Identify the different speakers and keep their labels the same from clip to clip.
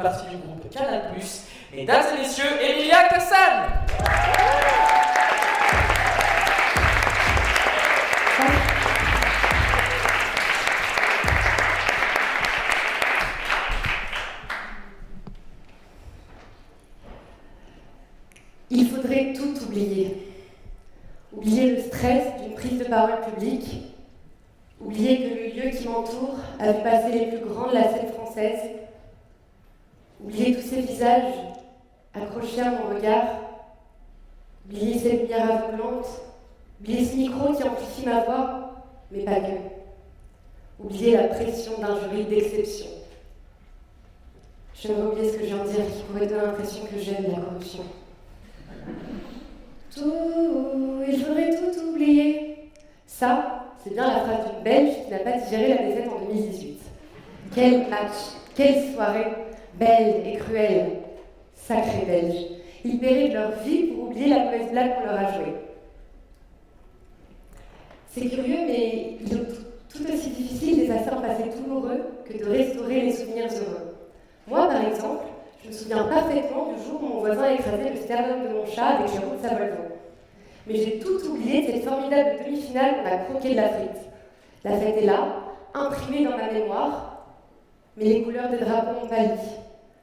Speaker 1: partie du groupe Canal+. Mesdames et messieurs, Emilia Kassan.
Speaker 2: Il faudrait tout oublier. Oublier le stress d'une prise de parole publique. Oublier que le lieu qui m'entoure a vu passer les plus grands de la scène française. Oublier tous ces visages accrochés à mon regard. Oublier ces lumières aveuglantes. Oublier ce micro qui amplifie ma voix, mais pas que. Oublier la pression d'un jury d'exception. J'aimerais oublier ce que je viens de dire qui pourrait donner l'impression que j'aime la corruption. Il faudrait tout oublier. Ça, c'est bien la phrase d'une Belge qui n'a pas digéré la défaite en 2018. Quel match, quelle soirée, belle et cruelle. Sacrés Belges. Ils paieraient de leur vie pour oublier la mauvaise blague qu'on leur a jouée. C'est curieux, mais il est tout aussi difficile d'effacer un passé douloureux que de restaurer les souvenirs heureux. Moi, par exemple, je me souviens parfaitement du jour où mon voisin a écrasé le sternum de mon chat avec les roues de sa Volvo. Mais j'ai tout oublié de cette formidable demi-finale où on a croqué de la frite. La fête est là, imprimée dans ma mémoire, mais les couleurs des drapeaux ont pâli.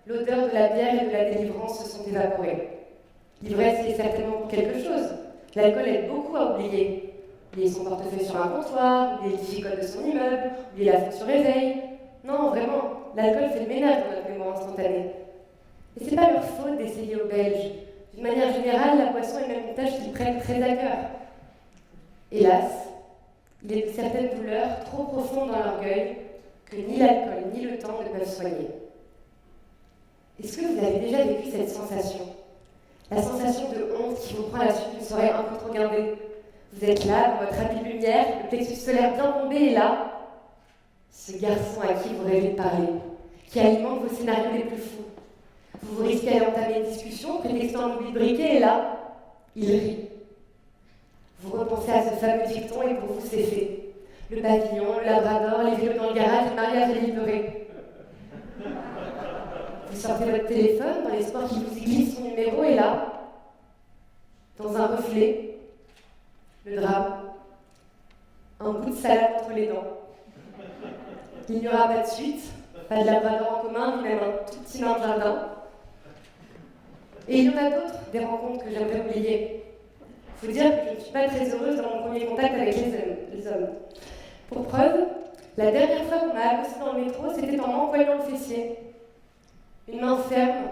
Speaker 2: L'odeur de la bière et de la délivrance se sont évaporées. L'ivresse y est certainement pour quelque chose. L'alcool aide beaucoup à oublier. Oublier son portefeuille sur un comptoir, oublier le digicode de son immeuble, oublier la fonction réveil. Non, vraiment, l'alcool fait le ménage dans notre mémoire instantanée. Et c'est pas leur faute d'essayer aux Belges. D'une manière générale, la boisson est même une tâche qu'ils prennent très à cœur. Hélas, il est de certaines douleurs trop profondes dans l'orgueil que ni l'alcool ni le temps ne peuvent soigner. Est-ce que vous avez déjà vécu cette sensation? La sensation de honte qui vous prend à la suite d'une soirée un peu trop guindée. Vous êtes là, dans votre habit de lumière, le plexus solaire bien bombé est là. Ce garçon à qui vous rêvez de parler, qui alimente vos scénarios les plus fous. Vous risquez à entamer une discussion, prétextant un oubli de briquet, et là, il rit. Vous repensez à ce fameux dicton et pour vous c'est fait. Le pavillon, le labrador, les vieux dans le garage, le mariage est livré. Vous sortez votre téléphone dans l'espoir qu'il vous y glisse son numéro, et là, dans un reflet, le drame, un bout de salade entre les dents. Il n'y aura pas de suite, pas de labrador en commun, ni même un tout petit nain de jardin. Et il y en a d'autres, des rencontres que j'aimerais oublier. Il faut dire que je ne suis pas très heureuse dans mon premier contact avec les hommes. Pour preuve, la dernière fois qu'on m'a accosté dans le métro, c'était en m'empoignant le fessier. Une main ferme,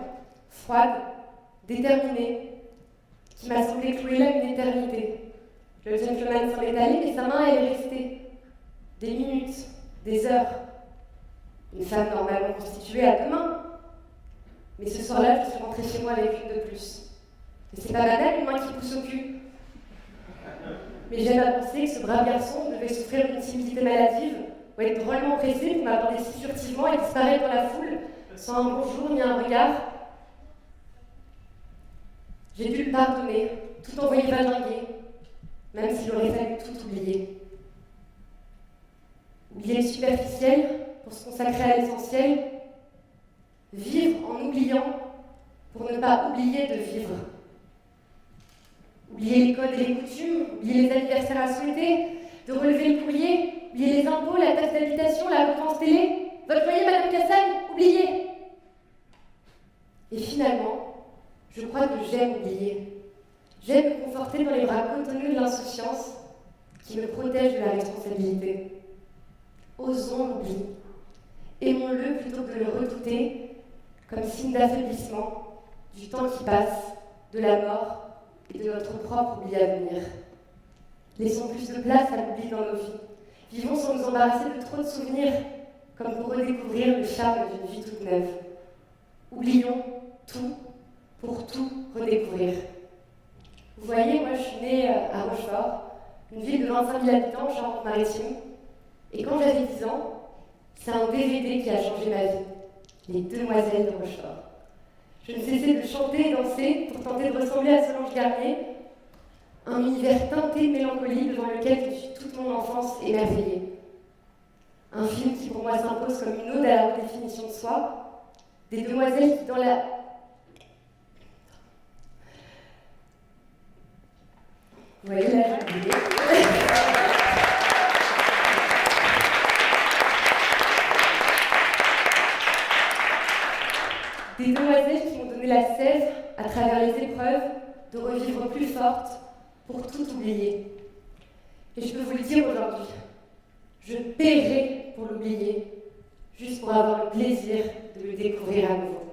Speaker 2: froide, déterminée, qui m'a semblé clouer là une éternité. Le gentleman s'en est allé, mais sa main, elle est restée. Des minutes, des heures. Une femme normalement constituée à deux mains. Mais ce soir-là, je suis rentrée chez moi avec une de plus. Et c'est pas banal, une main qui pousse au cul. Mais j'aime à penser que ce brave garçon devait souffrir d'une timidité maladive, ou être drôlement pressé pour m'aborder si furtivement et disparaître dans la foule, sans un bonjour ni un regard. J'ai dû le pardonner, tout envoyer valdinguer, même s'il aurait fallu tout oublier. Oublier le superficiel pour se consacrer à l'essentiel. Vivre en oubliant pour ne pas oublier de vivre. Oublier les codes et les coutumes, oublier les anniversaires à souhaiter, de relever le courrier, oublier les impôts, la taxe d'habitation, la redevance télé, votre loyer, Madame Cassagne, oubliez. Et finalement, je crois que j'aime oublier. J'aime me conforter dans les bras cotonneux de l'insouciance qui me protège de la responsabilité. Osons l'oubli. Aimons-le plutôt que de le redouter, comme signe d'affaiblissement, du temps qui passe, de la mort et de notre propre oubli à venir. Laissons plus de place à l'oubli dans nos vies. Vivons sans nous embarrasser de trop de souvenirs, comme pour redécouvrir le charme d'une vie toute neuve. Oublions tout pour tout redécouvrir. Vous voyez, moi je suis née à Rochefort, une ville de 25 000 habitants en Charente-Maritime, et quand j'avais 10 ans, c'est un DVD qui a changé ma vie. Les Demoiselles de Rochefort. Je ne cessais de chanter et danser pour tenter de ressembler à Solange Garnier, un univers teinté de mélancolie devant lequel je suis toute mon enfance émerveillée. Un film qui pour moi s'impose comme une ode à la redéfinition de soi, Des demoiselles qui, dans la... Vous voyez là, j'ai oublié. Des demoiselles qui m'ont donné la sève, à travers les épreuves, de revivre plus forte pour tout oublier. Et je peux vous le dire aujourd'hui, je paierai pour l'oublier, juste pour avoir le plaisir de le découvrir à nouveau.